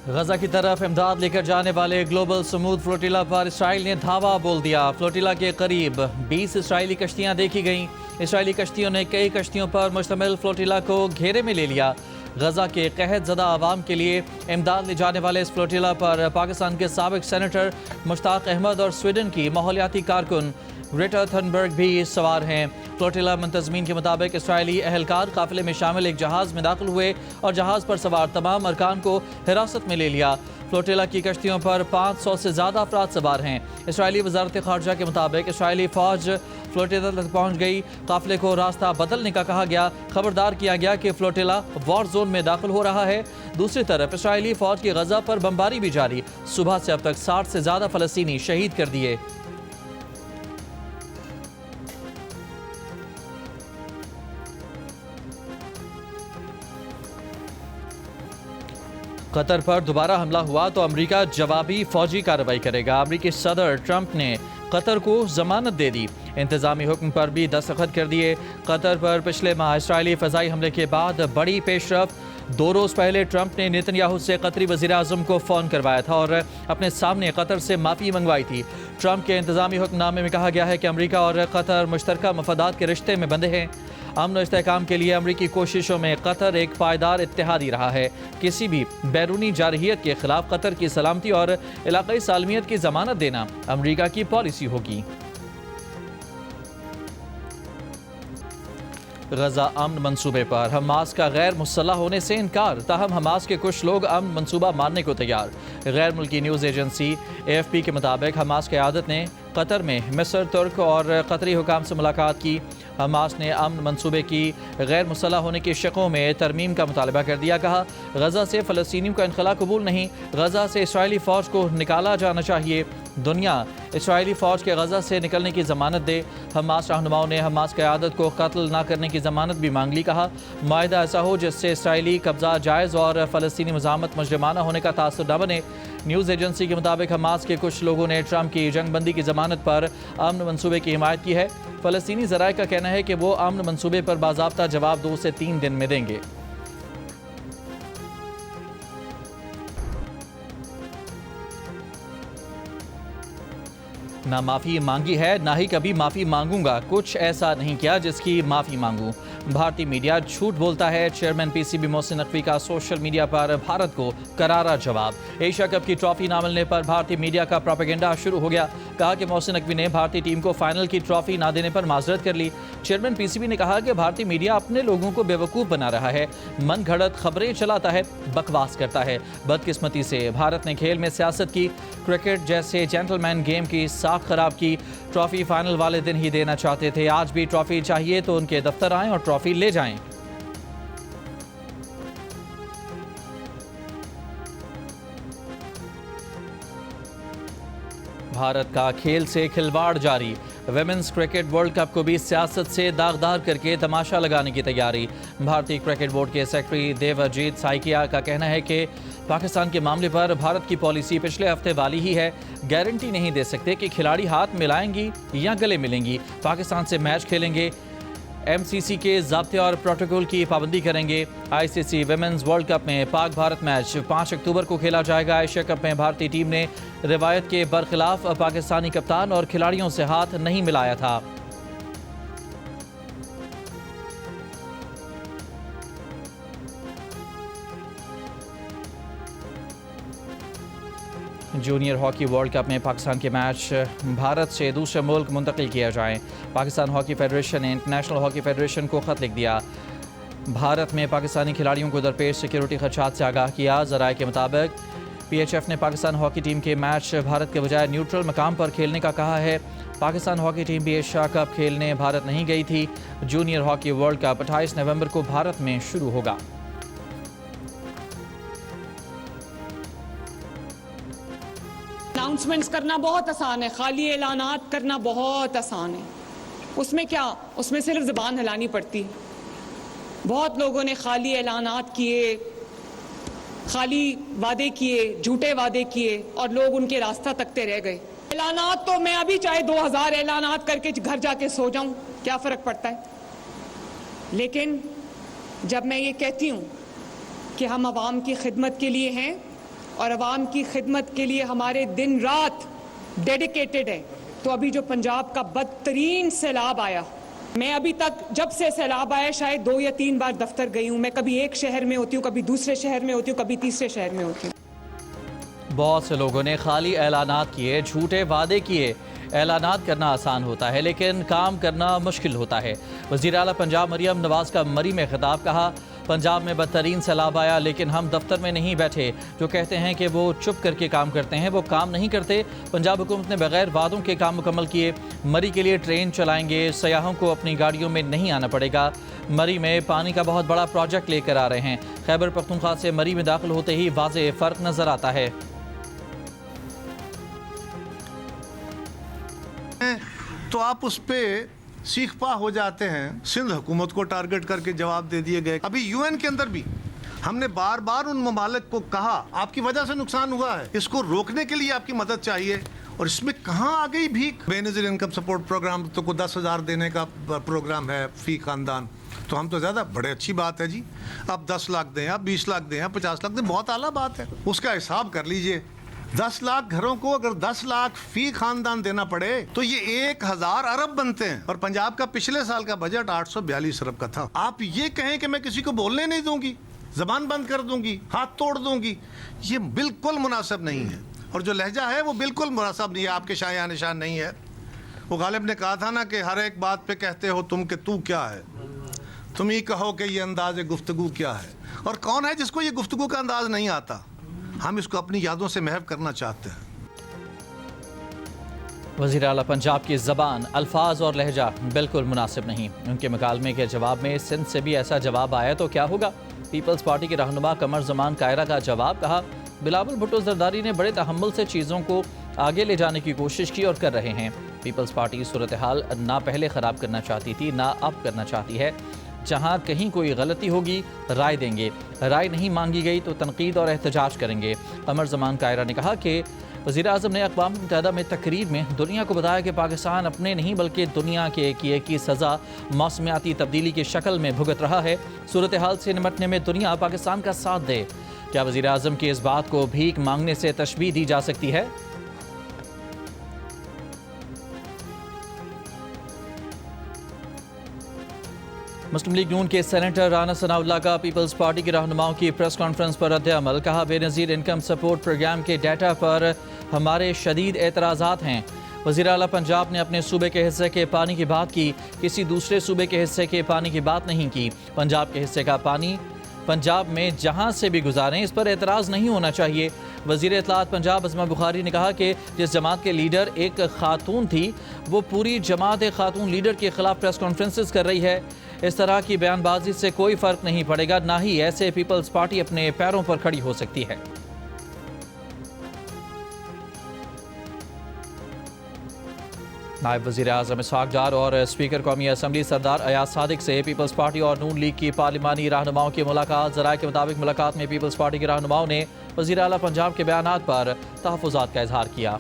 गजा की तरफ इमदाद लेकर जाने वाले ग्लोबल समूद फ्लोटिला पर इसराइल ने धावा बोल दिया। फ्लोटिला के करीब 20 इसराइली कश्तियां देखी गईं। इसराइली कश्तियों ने कई कश्तियों पर मुश्तमिल फ्लोटिला को घेरे में ले लिया। गजा के कहत ज़दा आवाम के लिए इमदाद ले जाने वाले इस फ्लोटिला पर पाकिस्तान के साबिक सेनेटर मुश्ताक अहमद और स्वीडन की माहौलियाती कारकुन ग्रेटा थनबर्ग भी सवार हैं। फ्लोटिला मुंतज़मीन के मुताबिक इसराइली अहलकार काफिले में शामिल एक जहाज़ में दाखिल हुए और जहाज़ पर सवार तमाम अरकान को हिरासत में ले लिया। फ्लोटिला की कश्तियों पर 500 से ज़्यादा अफराद सवार हैं। इसराइली वज़ारत ख़ारजा के मुताबिक इसराइली फ़ौज फ्लोटिला तक पहुँच गई। काफिले को रास्ता बदलने का कहा गया। खबरदार किया गया कि फ्लोटिला वॉर जोन में दाखिल हो रहा है। दूसरी तरफ इसराइली फ़ौज की गजा पर बमबारी भी जारी। सुबह से अब तक 60 से ज़्यादा फ़लस्तीनी शहीद कर दिए। कतर पर दोबारा हमला हुआ तो अमेरिका जवाबी फौजी कार्रवाई करेगा। अमेरिकी सदर ट्रंप ने कतर को जमानत दे दी। इंतजामी हुक्म पर भी दस्तखत कर दिए। कतर पर पिछले माह इसराइली फ़ज़ाई हमले के बाद बड़ी पेशरफ। 2 रोज़ पहले ट्रंप ने नेतन्याहू से कतरी वज़ीर आज़म को फ़ोन करवाया था और अपने सामने कतर से माफ़ी मंगवाई थी। ट्रंप के इंतजामी हुक्मनामे में कहा गया है कि अमेरिका और कतर मुश्तरका मफादात के रिश्ते में बंधे हैं। अमन इस्तेहकाम के लिए अमरीकी कोशिशों में कतर एक पायदार इत्तेहादी रहा है। किसी भी बैरूनी जारहियत के खिलाफ कतर की सलामती और इलाक़ाई सालमियत की ज़मानत देना अमरीका की पॉलिसी होगी। गजा अमन मंसूबे पर हमास का गैर मुसल्लह होने से इनकार। ताहम हमास के कुछ लोग अमन मंसूबा मानने को तैयार। गैर मुल्की न्यूज़ एजेंसी AFP के मुताबिक हमास क़यादत ने कतर में मिस्र, तुर्क और कतरी हुकाम से मुलाकात की। हमास ने अमन मंसूबे की गैर मुसल्लह होने की शकों में तरमीम का मुतालबा कर दिया। कहा, गजा से फ़लस्तीनियों का इनखला कबूल नहीं। गजा से इसराइली फ़ौज को निकाला जाना चाहिए। दुनिया इसराइली फ़ौज के गजा से निकलने की ज़मानत दे। हमास रहनुमाओं ने हमास क़यादत को कत्ल न करने की ज़मानत भी मांग ली। कहा, माहिदा ऐसा हो जिससे इसराइली कब्ज़ा जायज़ और फ़लस्तीनी मुज़ाहमत मुजरिमाना होने का तासुर न बने। न्यूज़ एजेंसी के मुताबिक हमास के कुछ लोगों ने ट्रंप की जंगबंदी की ज़मानत पर अमन मंसूबे की हिमायत की है। फ़लस्तीनी ज़राए का कहना है कि वो अमन मंसूबे पर बाज़ाब्ता जवाब 2 से 3 दिन में देंगे। ना माफ़ी मांगी है, ना ही कभी माफ़ी मांगूंगा। कुछ ऐसा नहीं किया जिसकी माफ़ी मांगूं। भारतीय मीडिया झूठ बोलता है। चेयरमैन PCB मोहसिन नकवी का सोशल मीडिया पर भारत को करारा जवाब। एशिया कप की ट्रॉफी न मिलने पर भारतीय मीडिया का प्रोपेगेंडा शुरू हो गया। कहा कि मोहसिन नकवी ने भारतीय टीम को फाइनल की ट्रॉफी ना देने पर माजरत कर ली। चेयरमैन PCB ने कहा कि भारतीय मीडिया अपने लोगों को बेवकूफ़ बना रहा है, मन घड़त खबरें चलाता है, बकवास करता है। बदकिस्मती से भारत ने खेल में सियासत की। क्रिकेट जैसे जेंटलमैन गेम की साख खराब की। ट्रॉफी फाइनल वाले दिन ही देना चाहते थे। आज भी ट्रॉफी चाहिए तो उनके दफ्तर आएं और ट्रॉफी ले जाएं। भारत का खेल से खिलवाड़ जारी। विमेंस क्रिकेट वर्ल्ड कप को भी सियासत से दागदार करके तमाशा लगाने की तैयारी। भारतीय क्रिकेट बोर्ड के सेक्रेटरी देवजीत साइकिया का कहना है कि पाकिस्तान के मामले पर भारत की पॉलिसी पिछले हफ्ते वाली ही है। गारंटी नहीं दे सकते कि खिलाड़ी हाथ मिलाएंगी या गले मिलेंगी। पाकिस्तान से मैच खेलेंगे, MCC के ज़ाब्ते और प्रोटोकॉल की पाबंदी करेंगे। ICC विमेंस वर्ल्ड कप में पाक भारत मैच 5 अक्टूबर को खेला जाएगा। एशिया कप में भारतीय टीम ने रिवायत के बरखिलाफ पाकिस्तानी कप्तान और खिलाड़ियों से हाथ नहीं मिलाया था। जूनियर हॉकी वर्ल्ड कप में पाकिस्तान के मैच भारत से दूसरे मुल्क मुंतकिल किया जाएं। पाकिस्तान हॉकी फेडरेशन ने इंटरनेशनल हॉकी फेडरेशन को ख़त लिख दिया। भारत में पाकिस्तानी खिलाड़ियों को दरपेश सिक्योरिटी खदशात से आगाह किया। ज़राए के मुताबिक PHF ने पाकिस्तान हॉकी टीम के मैच भारत के बजाय न्यूट्रल मकाम पर खेलने का कहा है। पाकिस्तान हॉकी टीम भी एशिया कप खेलने भारत नहीं गई थी। जूनियर हॉकी वर्ल्ड कप 28 नवंबर को भारत में शुरू होगा। अनाउंसमेंट्स करना बहुत आसान है, खाली ऐलानात करना बहुत आसान है। उसमें क्या, उसमें सिर्फ ज़बान हिलानी पड़ती है। बहुत लोगों ने खाली ऐलानात किए, खाली वादे किए, झूठे वादे किए और लोग उनके रास्ता तकते रह गए। ऐलानात तो मैं अभी चाहे 2000 ऐलानात करके घर जाके सो जाऊं, क्या फ़र्क पड़ता है। लेकिन जब मैं ये कहती हूँ कि हम आवाम की खिदमत के लिए हैं और अवाम की खिदमत के लिए हमारे दिन रात डेडिकेटेड है। तो अभी जो पंजाब का बदतरीन सैलाब आया, मैं अभी तक जब से सैलाब आया शायद 2 या 3 बार दफ्तर गई हूँ। मैं कभी एक शहर में होती हूँ, कभी दूसरे शहर में होती हूँ, कभी तीसरे शहर में होती हूँ। बहुत से लोगों ने खाली ऐलानात किए, झूठे वादे किए। ऐलानात करना आसान होता है लेकिन काम करना मुश्किल होता है। वज़ीर आला पंजाब मरियम नवाज़ का मरी में खिताब, कहा पंजाब में बदतरीन सैलाब आया लेकिन हम दफ्तर में नहीं बैठे। जो कहते हैं कि वो चुप करके काम करते हैं वो काम नहीं करते। पंजाब हुकूमत ने बगैर वादों के काम मुकम्मल किए। मरी के लिए ट्रेन चलाएंगे, सयाहों को अपनी गाड़ियों में नहीं आना पड़ेगा। मरी में पानी का बहुत बड़ा प्रोजेक्ट लेकर आ रहे हैं। खैबर पख्तूनख्वा से मरी में दाखिल होते ही वाज़ेह फ़र्क नज़र आता है। तो आप उस पे सीख पा हो जाते हैं। सिंध हुकूमत को टारगेट करके जवाब दे दिए गए। अभी यूएन के अंदर भी हमने बार बार उन ममालिक को कहा आपकी वजह से नुकसान हुआ है, इसको रोकने के लिए आपकी मदद चाहिए। और इसमें कहाँ आ गई भीख। बेनज़ीर इनकम सपोर्ट प्रोग्राम तो को 10,000 देने का प्रोग्राम है फी खानदान, तो हम तो ज़्यादा बड़े अच्छी बात है जी। आप 10 लाख दें, आप 20 लाख दें, आप 50 लाख दें, बहुत आला बात है। उसका हिसाब कर लीजिए। 10 लाख घरों को अगर 10 लाख फी खानदान देना पड़े तो ये 1,000 अरब बनते हैं। और पंजाब का पिछले साल का बजट 842 अरब का था। आप ये कहें कि मैं किसी को बोलने नहीं दूंगी, जबान बंद कर दूंगी, हाथ तोड़ दूंगी, ये बिल्कुल मुनासिब नहीं है। और जो लहजा है वो बिल्कुल मुनासिब नहीं है, आपके शाया निशान नहीं है। वो गालिब ने कहा था ना कि हर एक बात पे कहते हो तुम कि तू क्या है, तुम ही कहो कि ये अंदाज गुफ्तगू क्या है। और कौन है जिसको ये गुफ्तगू का अंदाज नहीं आता। हम इसको अपनी यादों से महव करना चाहते हैं। वज़ीर आला पंजाब की ज़बान, अल्फाज और लहजा बिल्कुल मुनासिब नहीं। उनके मुकालमे के जवाब में सिंध से भी ऐसा जवाब आया तो क्या होगा। पीपल्स पार्टी के रहनुमा कमर ज़मान कायरा का जवाब, कहा बिलावल भुट्टो ज़रदारी ने बड़े तहम्मुल से चीज़ों को आगे ले जाने की कोशिश की और कर रहे हैं। पीपल्स पार्टी सूरत हाल ना पहले ख़राब करना चाहती थी ना अब करना चाहती है। जहाँ कहीं कोई गलती होगी राय देंगे, राय नहीं मांगी गई तो तनकीद और एहतजाज करेंगे। कमर ज़मान कायरा ने कहा कि वज़ीर आज़म ने अक़वाम मुत्तहिदा में तकरीर में दुनिया को बताया कि पाकिस्तान अपने नहीं बल्कि दुनिया के किए की सज़ा मौसमियाती तब्दीली की शक्ल में भुगत रहा है। सूरत हाल से निपटने में दुनिया पाकिस्तान का साथ दे। क्या वज़ीर आज़म की इस बात को भीख मांगने से तशबीह दी जा सकती है? मुस्लिम लीग नून के सेनेटर राना सनाउल्लाह का पीपल्स पार्टी के रहनुमाओं की प्रेस कॉन्फ्रेंस पर रद्द-ए-अमल, कहा बेनज़ीर इनकम सपोर्ट प्रोग्राम के डाटा पर हमारे शदीद एतराज़ात हैं। वज़ीर आला पंजाब ने अपने सूबे के हिस्से के पानी की बात की, किसी दूसरे सूबे के हिस्से के पानी की बात नहीं की। पंजाब के हिस्से का पानी पंजाब में जहाँ से भी गुजारें, इस पर एतराज़ नहीं होना चाहिए। वज़ीर इत्तलात पंजाब अज़मा बुखारी ने कहा कि जिस जमात के लीडर एक खातून थी वो पूरी जमात एक खातून लीडर के ख़िलाफ़ प्रेस कॉन्फ्रेंसेस कर रही है। इस तरह की बयानबाजी से कोई फ़र्क नहीं पड़ेगा, ना ही ऐसे पीपल्स पार्टी अपने पैरों पर खड़ी हो सकती है। नायब वज़ीर आज़म इसहाक़ डार और स्पीकर कौमी असम्बली सरदार अयाज सादिक से पीपल्स पार्टी और नून लीग की पार्लिमानी रहनुमाओं की मुलाकात। ज़राए के मुताबिक मुलाकात में पीपल्स पार्टी के रहनुमाओं ने वज़ीर आला पंजाब के बयानात पर तहफ़्फ़ुज़ात का इजहार किया।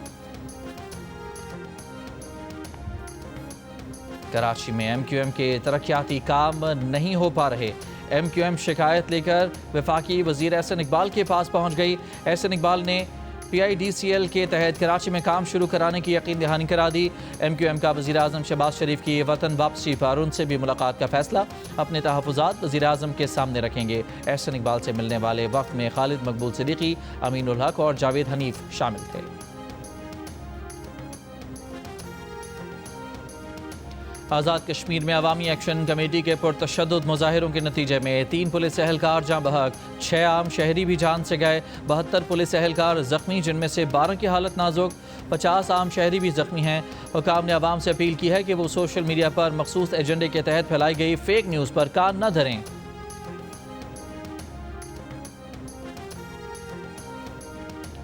कराची में MQM के तरक्याती काम नहीं हो पा रहे। MQM शिकायत लेकर वफाकी वज़ीर एहसन इकबाल के पास पहुँच गई। एहसन इकबाल ने PIDCL के तहत कराची में काम शुरू कराने की यकीन दहानी करा दी। MQM का वज़ीर आज़म शहबाज शरीफ की वतन वापसी पर उनसे भी मुलाकात का फैसला। अपने तहफ़्फ़ुज़ात वज़ीर आज़म के सामने रखेंगे। एहसन इकबाल से मिलने वाले वक्त में खालिद मकबूल सिद्दीकी, अमीनुल हक और जावेद हनीफ शामिल थे। आज़ाद कश्मीर में अवामी एक्शन कमेटी के पुरतशद्दुद मुजाहिरों के नतीजे में 3 पुलिस एहलकार जाँ बहक, 6 आम शहरी भी जान से गए। 72 पुलिस एहलकार जख्मी, जिनमें से 12 की हालत नाजुक। 50 आम शहरी भी जख्मी हैं। हुकाम ने आवाम से अपील की है कि वो सोशल मीडिया पर मखसूस एजेंडे के तहत फैलाई गई फेक न्यूज़ पर कान न धरें।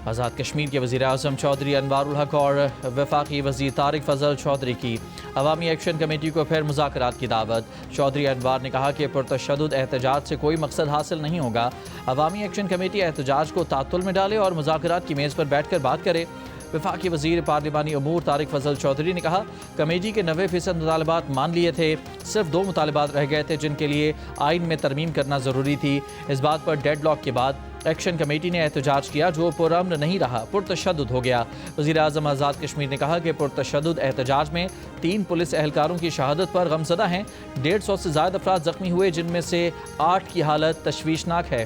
आज़ाद कश्मीर के वज़ीर आज़म चौधरी अनवारुल हक और वफाकी वज़ीर तारिक फजल चौधरी की अवामी एक्शन कमेटी को फिर मुज़ाकरात की दावत। चौधरी अनवार ने कहा कि पुरतशद्दुद एहतजाज से कोई मकसद हासिल नहीं होगा। अवामी एक्शन कमेटी एहतजाज को तातुल में डाले और मुज़ाकरात की मेज़ पर बैठ कर बात करे। वफाकी वज़ीर पार्लिमानी अमूर तारिक फजल चौधरी ने कहा कमेटी के 90% मुतालबात मान लिए थे, सिर्फ 2 मुतालबात रह गए थे जिनके लिए आइन में तरमीम करना ज़रूरी थी। इस बात पर डेड लॉक के बाद एक्शन कमेटी ने एहतजाज किया जो पुरअमन नहीं रहा, पुरतशद्दुद हो गया। वज़ीर आज़म आज़ाद कश्मीर ने कहा कि पुरतशद्दुद एहतजाज में 3 पुलिस एहलकारों की शहादत पर गमज़दा हैं। 150 से ज़ायद अफराद ज़ख्मी हुए, जिनमें से 8 की हालत तशवीशनाक है।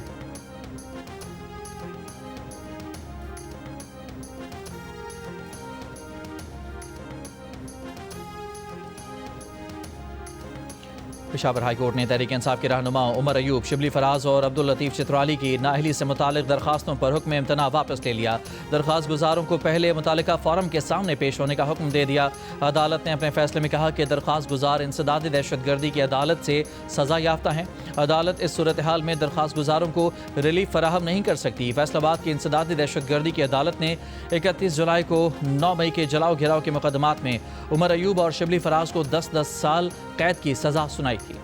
पेशावर हाई कोर्ट ने तहरीक इंसाफ के रहनुमा उमर अयूब, शिबली फराज और अब्दुल लतीफ़ चित्राली की नाअहली से मुतालिक दरखास्तों पर हुक्म इम्तना वापस ले लिया। दरखास्त गुजारों को पहले मुतालिका फोरम के सामने पेश होने का हुक्म दे दिया। अदालत ने अपने फैसले में कहा कि दरखास्त गुजार इंसदादी दहशतगर्दी की अदालत से सज़ा याफ्ता हैं। अदालत इस सूरत हाल में दरखास्त गुजारों को रिलीफ फराहम नहीं कर सकती। फैसलाबाद की इंसदादी दहशतगर्दी की अदालत ने 31 जुलाई को 9 मई के जलाओ घिराव के मुकदमात में उमर अयूब और शिबली फराज को 10-10 साल कैद की सज़ा सुनाई थी।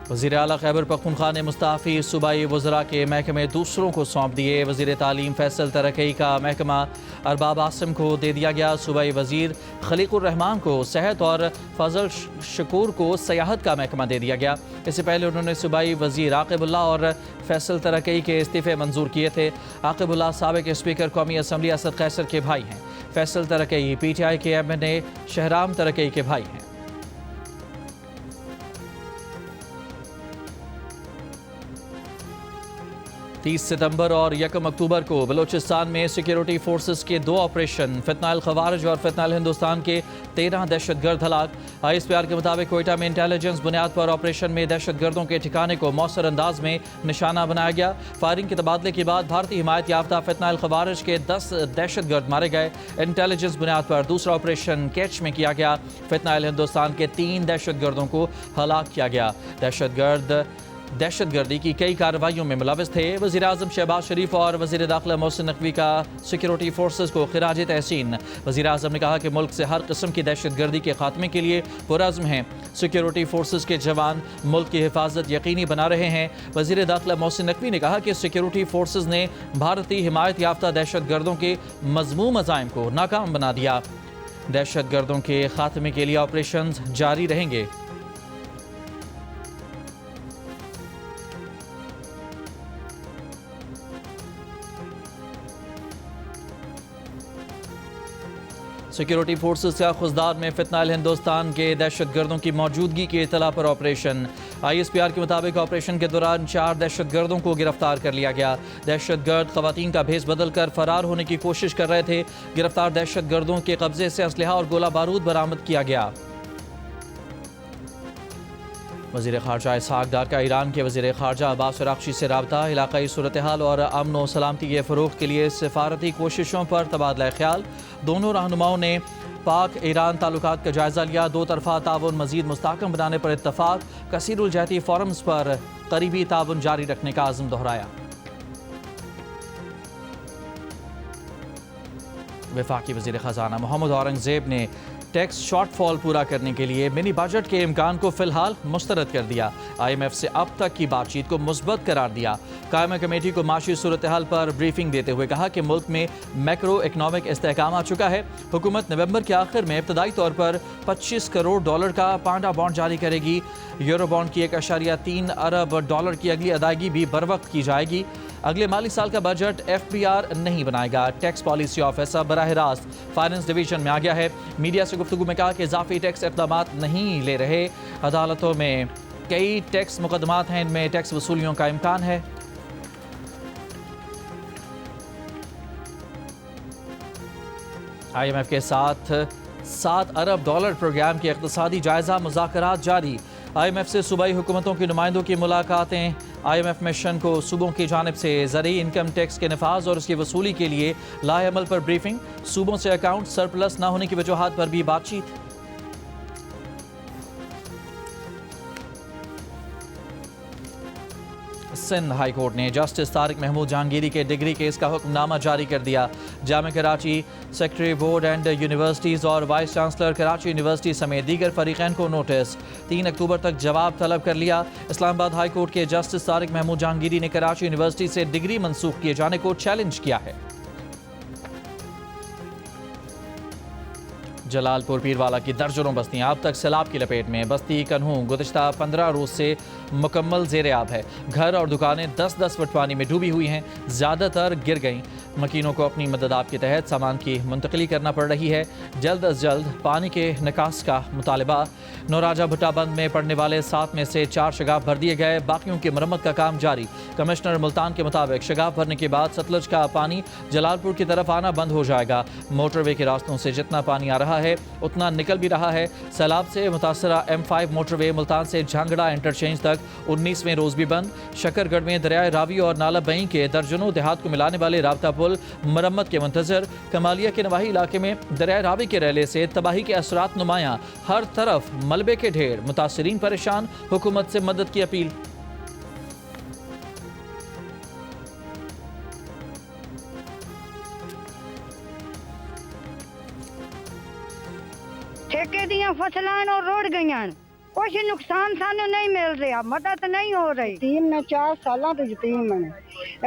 वज़ीर आला खैबर पख्तूनख्वा ने मुस्ताफ़ी सूबाई वज़रा के महकमे दूसरों को सौंप दिए। वज़ीर तालीम फैसल तरक्की का महकमा अरबाब आसिम को दे दिया गया। सूबाई वज़ीर खलीकुर रहमान को सेहत और फजल शकूर को सियाहत का महकमा दे दिया गया। इससे पहले उन्होंने सूबाई वज़ीर आकिबुल्लाह और फैसल तरक्की के इस्तीफ़े मंजूर किए थे। आकिबुल्लाह साबिक़ स्पीकर कौमी असम्बली असद कैसर के भाई हैं। फैसल तरक्की PTI के MNA शहराम तरक्की के भाई हैं। 30 सितंबर और 1 अक्टूबर को बलूचिस्तान में सिक्योरिटी फोर्सेस के 2 ऑपरेशन फितनाल खवारिज और फितनाल हिंदुस्तान के 13 दहशतगर्द हलाक। ISPR के मुताबिक कोयटा में इंटेलिजेंस बुनियाद पर ऑपरेशन में दहशतगर्दों के ठिकाने को मौसर अंदाज में निशाना बनाया गया। फायरिंग के तबादले के बाद भारतीय हिमायत याफ्ता फितनाल खवारिज के 10 दहशतगर्द मारे गए। इंटेलिजेंस बुनियाद पर दूसरा ऑपरेशन कैच में किया गया। फितनाल हिंदुस्तान के 3 दहशतगर्दों को हलाक किया गया। दहशतगर्दी की कई कार्रवाइयों में मुलविस थे। वज़ीर आज़म शहबाज शरीफ और वज़ीर दाखिला मोहसिन नकवी का सिक्योरिटी फोर्सेस को खिराज तहसीन। वज़ीर आज़म ने कहा कि मुल्क से हर किस्म की दहशतगर्दी के खात्मे के लिए पुरअज़्म हैं। सिक्योरिटी फोर्सेस के जवान मुल्क की हिफाजत यकीनी बना रहे हैं। वज़ीर दाखिला मोहसिन नकवी ने कहा कि सिक्योरिटी फोर्सेस ने भारतीय हिमायत याफ्ता दहशतगर्दों के मज़मूम अज़ाइम को नाकाम बना दिया। दहशतगर्दों के खात्मे के लिए ऑपरेशन जारी रहेंगे। सिक्योरिटी फोर्सेस का खुजदार में फितनाल हिंदुस्तान के दहशतगर्दों की मौजूदगी की इतला पर ऑपरेशन। ISPR के मुताबिक ऑपरेशन के दौरान 4 दहशतगर्दों को गिरफ्तार कर लिया गया। दहशतगर्द खवातीन का भेस बदल कर फरार होने की कोशिश कर रहे थे। गिरफ्तार दहशतगर्दों के कब्जे से असलहा और गोला बारूद बरामद किया गया। वज़ीर ख़ारजा इसहाक़ डार का ईरान के वज़ीर ख़ारजा अब्बास अराग़ची से रब्ता। इलाक़ाई सूरत हाल और अमन व सलामती के फ़रोग़ के लिए सफ़ारती कोशिशों पर तबादला ख्याल। दोनों रहनुमाओं ने पाक ईरान ताल्लुकात का जायज़ा लिया। 2 तरफ़ा ताउन मज़ीद मुस्तहकम बनाने पर इत्तफ़ाक़। कसीरुल जहती फ़ोरम्स पर करीबी ताउन जारी रखने का आज़म दोहराया। वफाकी वज़ीर ख़ज़ाना मोहम्मद औरंगज़ेब ने टैक्स शॉर्टफॉल पूरा करने के लिए मिनी बजट के इम्कान को फिलहाल मुस्तरद कर दिया। IMF से अब तक की बातचीत को मुस्बत करार दिया। कायमा कमेटी को माशी सूरत हाल पर ब्रीफिंग देते हुए कहा कि मुल्क में मैक्रो इकनॉमिक इस्तेहकाम आ चुका है। हुकूमत नवंबर के आखिर में इब्तदाई तौर पर $25 करोड़ का पांडा बॉन्ड जारी करेगी। यूरो बॉन्ड की 1.3 अरब डॉलर की अगली अदायगी भी बर वक्त की जाएगी। अगले माली साल का बजट FBR नहीं बनाएगा। टैक्स पॉलिसी ऑफिस अब बराह रास्त फाइनेंस डिवीजन में आ गया है। मीडिया से गुफ्तगू में कहा कि इजाफी टैक्स इक़दामात नहीं ले रहे। अदालतों में कई टैक्स मुकदमात हैं, इनमें टैक्स वसूलियों का इम्कान है। IMF के साथ $7 अरब प्रोग्राम के इक़्तिसादी जायज़ा मुज़ाकरात जारी। IMF से सूबाई हुकूमतों के नुमाइंदों की मुलाकातें। IMF मिशन को सूबों की जानिब से ज़रूरी इनकम टैक्स के नफाज और उसकी वसूली के लिए लाए अमल पर ब्रीफिंग। सूबों से अकाउंट सरप्लस न होने की वजूहात पर भी बातचीत। सिंध हाई कोर्ट ने जस्टिस तारिक महमूद जहांगीरी के डिग्री केस का हुक्मनामा जारी कर दिया। Jamia Karachi secretary board and universities और वाइस चांसलर कराची यूनिवर्सिटी समेत दीगर फरीक़ैन को नोटिस। 3 अक्टूबर तक जवाब तलब कर लिया। इस्लामाबाद हाई कोर्ट के जस्टिस तारिक महमूद जहांगीरी ने कराची यूनिवर्सिटी से डिग्री मनसूख किए जाने को चैलेंज किया है। जलालपुर पीरवाला की दर्जनों बस्तियां अब तक सैलाब की लपेट में। बस्ती कन्हू गुज़िश्ता 15 रोज से मुकम्मल ज़ेरे आब है। घर और दुकानें 10-10 फुट पानी में डूबी हुई हैं, ज़्यादातर गिर गईं। मकीनों को अपनी मदद आप के तहत सामान की मुंतकली करना पड़ रही है। जल्द अज जल्द पानी के निकास का मुतालबा। नौराजा भुट्टा बंद में पड़ने वाले 7 में से 4 शगाफ भर दिए गए, बाकियों की मरम्मत का काम जारी। कमिश्नर मुल्तान के मुताबिक शगाफ भरने के बाद सतलुज का पानी जलालपुर की तरफ आना बंद हो जाएगा। मोटरवे के रास्तों से जितना पानी आ रहा है उतना निकल भी रहा है। सैलाब से मुतासरा M5 मोटरवे मुल्तान से झांगड़ा इंटरचेंज तक 19वें रोज भी बंद। शकरगढ़ में दरियाए रावी और नाला बई के दर्जनों देहात को मिलाने वाले राबता पुल मरम्मत के मुंतजर। कमालिया के नवाही इलाके में दरियाए रावी के रैले से तबाही के असरात नुमायां, हर तरफ मलबे के ढेर, मुतासरीन परेशान, हुकूमत से मदद की अपील। ठेके दियां फसलां और रोड़ गईयां, कुछ नुकसान सानू नहीं मिल रहा, मदद नहीं हो रही। तीन में 4 साल तो यतीम ने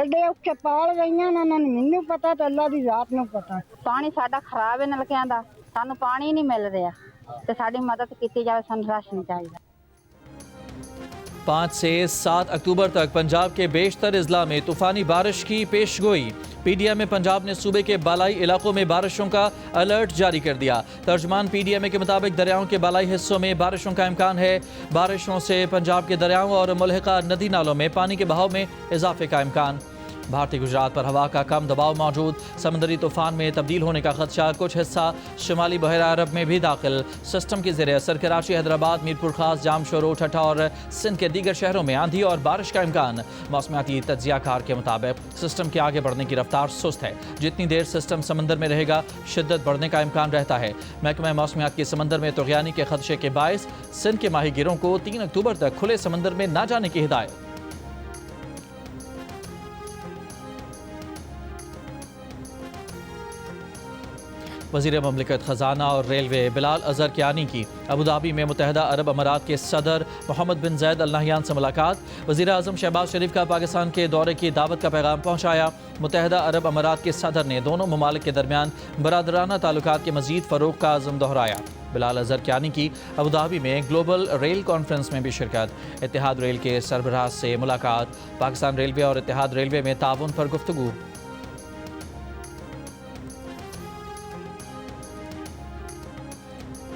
एडे औखे पाल गईयां ना, मैनू पता तो अल्लाह दी जात नू पता। पानी साडा खराब है नलकियां दा, सानू पानी नहीं मिल रहा ते साडी मदद की जाए, सानू राशन चाहिए। 5 से 7 अक्टूबर तक पंजाब के बेशतर अजला में तूफानी बारिश की पेशगोई। PDMA पंजाब ने सूबे के बालाई इलाकों में बारिशों का अलर्ट जारी कर दिया। तर्जमान PDMA के मुताबिक दरियाओं के बालाई हिस्सों में बारिशों का इम्कान है। बारिशों से पंजाब के दरियाओं और मुल्हिका नदी नालों में पानी के बहाव में इजाफे का इम्कान। भारतीय गुजरात पर हवा का कम दबाव मौजूद, समुद्री तूफान में तब्दील होने का खदशा। कुछ हिस्सा शुमाली बहरा अरब में भी दाखिल। सिस्टम के ज़रिए असर कराची, हैदराबाद, मीरपुर खास, जामशोरो, ठट्ठा और सिंध के दीगर शहरों में आंधी और बारिश का इम्कान। मौसमियाती तज्जियाकार के मुताबिक सिस्टम के आगे बढ़ने की रफ्तार सुस्त है। जितनी देर सिस्टम समंदर में रहेगा शिद्दत बढ़ने का इम्कान रहता है। महकमा मौसमियात के समंदर में तुग़यानी के खदशे के बायस सिंध के माहीगीरों को 3 अक्टूबर तक खुले समंदर में न जाने की हिदायत। वज़ीर ममलिकत ख़जाना और रेलवे बिलाल अज़हर कियानी की अबूधाबी में मुत्तहिदा अरब अमारात के सदर मोहम्मद बिन ज़ैद अल नहयान से मुलाकात। वज़ीर आज़म शहबाज शरीफ का पाकिस्तान के दौरे की दावत का पैगाम पहुँचाया। मुत्तहिदा अरब अमारात के सदर ने दोनों ममालिक के दरमियान बरादराना ताल्लुकात के मज़ीद फ़रोग़ का अज़्म दोहराया। बिलाल अज़हर कियानी की अबूधाबी में ग्लोबल रेल कॉन्फ्रेंस में भी शिरकत। इत्तेहाद रेल के सरबराह से मुलाकात। पाकिस्तान रेलवे और इत्तेहाद रेलवे में ताउन पर गुफ्तगू।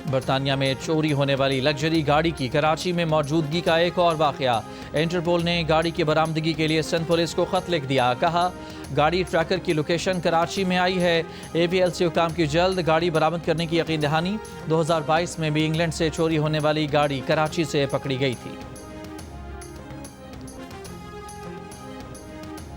बरतानिया में चोरी होने वाली लग्जरी गाड़ी की कराची में मौजूदगी का एक और वाक़या। इंटरपोल ने गाड़ी की बरामदगी के लिए सिंध पुलिस को ख़त लिख दिया। कहा गाड़ी ट्रैकर की लोकेशन कराची में आई है। APLC हुकाम की जल्द गाड़ी बरामद करने की यकीन दहानी। 2022 में भी इंग्लैंड से चोरी होने वाली गाड़ी कराची से पकड़ी गई थी।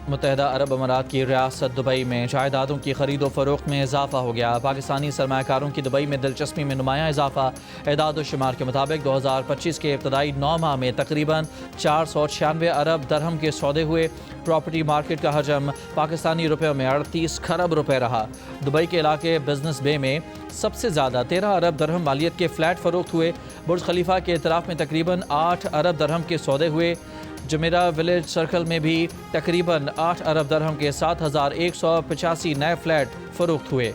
मुत्तहिदा अरब अमारात की रियासत दुबई में जायदादों की खरीदो फरोख्त में इजाफा हो गया। पाकिस्तानी सरमायाकारों की दुबई में दिलचस्पी में नुमायां इजाफा। एदाद शुमार के मुताबिक 2025 के इब्तदाई 9 माह में तकरीबन 496 अरब दरहम के सौदे हुए। प्रॉपर्टी मार्केट का हजम पाकिस्तानी रुपयों में 38 खरब रुपए रहा। दुबई के इलाके बिजनेस बे में सबसे ज़्यादा 13 अरब दरहम मालियत के फ्लैट फरोख्त हुए। बुर्ज खलीफा के इतराफ़ में तकरीबन 8 अरब दरहम के सौदे हुए। जमेरा विलेज सर्कल में भी तकरीबन 8 अरब दरहम के 7,185 नए फ्लैट फरोख्त हुए।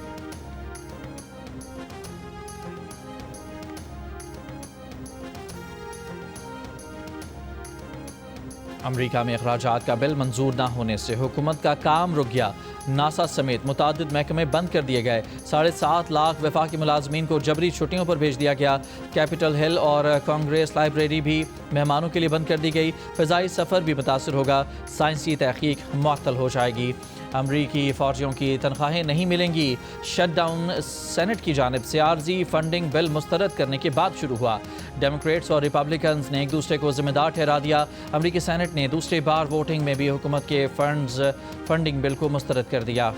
अमरीका में अखराजात का बिल मंजूर न होने से हुकूमत का काम रुक गया। नासा समेत मुतादिद महकमे बंद कर दिए गए। 7.5 लाख वफाकी मुलाजमीन को जबरी छुट्टियों पर भेज दिया गया। कैपिटल हिल और कांग्रेस लाइब्रेरी भी मेहमानों के लिए बंद कर दी गई। फ़िज़ाई सफ़र भी मुतासर होगा। साइंसी तहकीक मुअत्तल हो जाएगी। अमरीकी फ़ौजियों की तनख्वाहें नहीं मिलेंगी। शटडाउन सेनेट की जानिब से आर्जी फंडिंग बिल मुस्तरद करने के बाद शुरू हुआ। डेमोक्रेट्स और रिपब्लिकन्स ने एक दूसरे को जिम्मेदार ठहरा दिया। अमरीकी सेनेट ने दूसरी बार वोटिंग में भी हुकूमत के फंडिंग बिल को मुस्तरद कर दिया।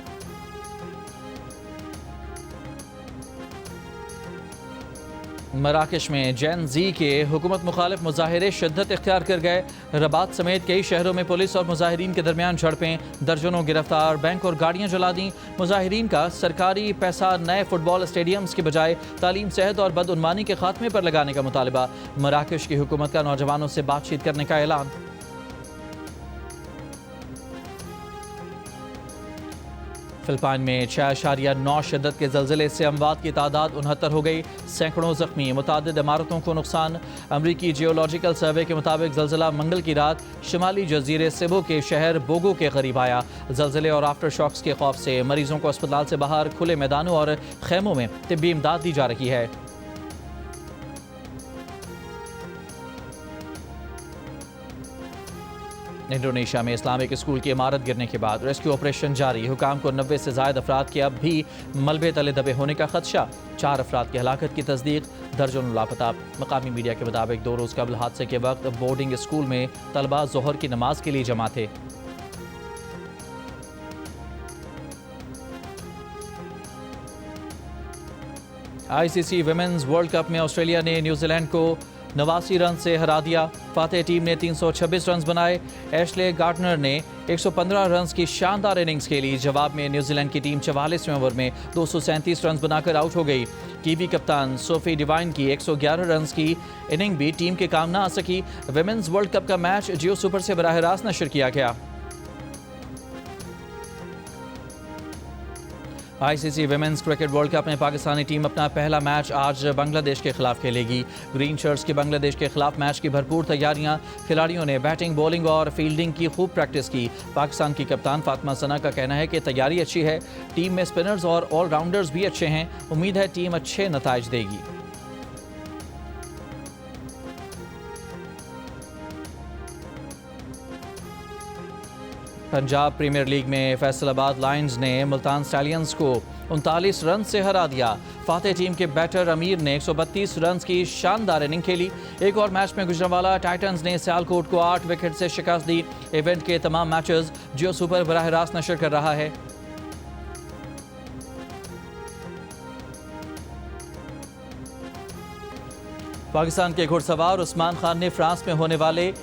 मराकश में जैन जी के हुकूमत मुखालिफ मुजाहिरे शिद्दत इख्तियार कर गए। रबात समेत कई शहरों में पुलिस और मुजाहिरीन के दरमियान झड़पें, दर्जनों गिरफ्तार, बैंक और गाड़ियां जला दी। मुजाहिरीन का सरकारी पैसा नए फुटबॉल स्टेडियम्स के बजाय तालीम, सेहत और बदउनवानी के खात्मे पर लगाने का मुतालबा। मराकश की हुकूमत का नौजवानों से बातचीत करने का ऐलान। फिलिपाइन में 6.9 शिद्दत के ज़लज़ले से अमवात की तादाद 69 हो गई, सैकड़ों ज़ख्मी, मुतादिद इमारतों को नुकसान। अमरीकी जियोलॉजिकल सर्वे के मुताबिक ज़लज़ला मंगल की रात शुमाली जजीरे सेबो के शहर बोगो के करीब आया। ज़लज़ले और आफ्टर शॉक्स के खौफ से मरीजों को अस्पताल से बाहर खुले मैदानों और खैमों में तिब्बी इमदाद दी जा रही है। इंडोनेशिया में इस्लामिक स्कूल की इमारत गिरने के बाद रेस्क्यू ऑपरेशन जारी। हुकाम को 90 से ज़ायद अफराद के अब भी मलबे तले दबे होने का खदशा। 4 अफराद की हलाकत की तस्दीक, दर्जनों लापता। मकामी मीडिया के मुताबिक 2 रोज़ कबल हादसे के वक्त बोर्डिंग स्कूल में तलबा ज़ोहर की नमाज के लिए जमा थे। ICC विमेंस वर्ल्ड कप में ऑस्ट्रेलिया ने न्यूजीलैंड को 89 रन से हरा दिया। फातेह टीम ने 326 रन बनाए। एशले गार्डनर ने 115 रन की शानदार इनिंग्स खेली। जवाब में न्यूजीलैंड की टीम 44वें ओवर में 237 रन बनाकर आउट हो गई। कीवी कप्तान सोफी डिवाइन की 111 रन की इनिंग भी टीम के काम न आ सकी। विमेंस वर्ल्ड कप का मैच जियो सुपर से बराह रास्त नशर किया गया। ICC women's cricket world cup में पाकिस्तानी टीम अपना पहला मैच आज बांग्लादेश के खिलाफ खेलेगी। ग्रीन शर्ट्स की बांग्लादेश के खिलाफ मैच की भरपूर तैयारियां। खिलाड़ियों ने बैटिंग, बॉलिंग और फील्डिंग की खूब प्रैक्टिस की। पाकिस्तान की कप्तान फातिमा सना का कहना है कि तैयारी अच्छी है। टीम में स्पिनर्स और ऑलराउंडर्स भी अच्छे हैं। उम्मीद है टीम अच्छे नताइज देगी। पंजाब प्रीमियर लीग में फैसलाबाद लायंस ने मुल्तान स्टैलियंस को 39 रन से हरा दिया। फातेह टीम के बैटर अमीर ने 132 रन की शानदार इनिंग खेली। एक और मैच में गुजरांवाला टाइटंस ने सियालकोट को 8 विकेट से शिकस्त दी। इवेंट के तमाम मैचेस जियो सुपर बराह रास्त नशर कर रहा है। पाकिस्तान के घुड़सवार उस्मान खान ने फ्रांस में होने वाले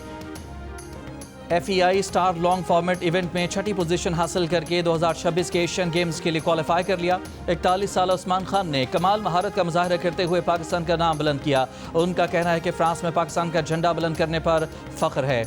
FEI star long format event में 6ठी पोजीशन हासिल करके 2026 के एशियन गेम्स के लिए क्वालिफाई कर लिया। 41 साल उस्मान खान ने कमाल महारत का मुजाहरा करते हुए पाकिस्तान का नाम बुलंद किया। उनका कहना है कि फ्रांस में पाकिस्तान का झंडा बुलंद करने पर फख्र है।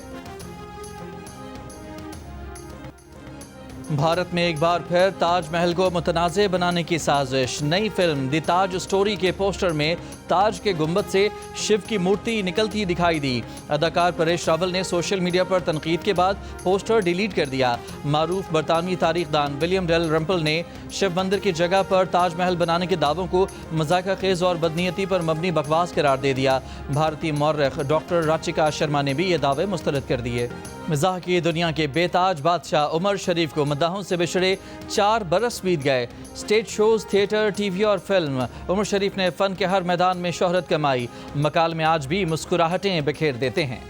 भारत में एक बार फिर ताजमहल को मुतनाज़े बनाने की साजिश। नई फिल्म द ताज स्टोरी के पोस्टर में ताज के गुंबद से शिव की मूर्ति निकलती दिखाई दी। अदाकार परेश रावल ने सोशल मीडिया पर तनकीद के बाद पोस्टर डिलीट कर दिया। मारूफ बरतानवी तारीखदान विलियम डेल रम्पल ने शिव मंदिर की जगह पर ताजमहल बनाने के दावों को मजाक़-खेज़ और बदनीयती पर मबनी बकवास करार दे दिया। भारतीय मौर्रख डॉक्टर राचिका शर्मा ने भी ये दावे मुस्तरद कर दिए। मिज़ाह की दुनिया के बेताज बादशाह उमर शरीफ को मद्दाहों से बिछड़े 4 बरस बीत गए। स्टेज शोज, थिएटर, टीवी और फिल्म, उमर शरीफ ने फ़न के हर मैदान में शोहरत कमाई। मकाल में आज भी मुस्कुराहटें बिखेर देते हैं।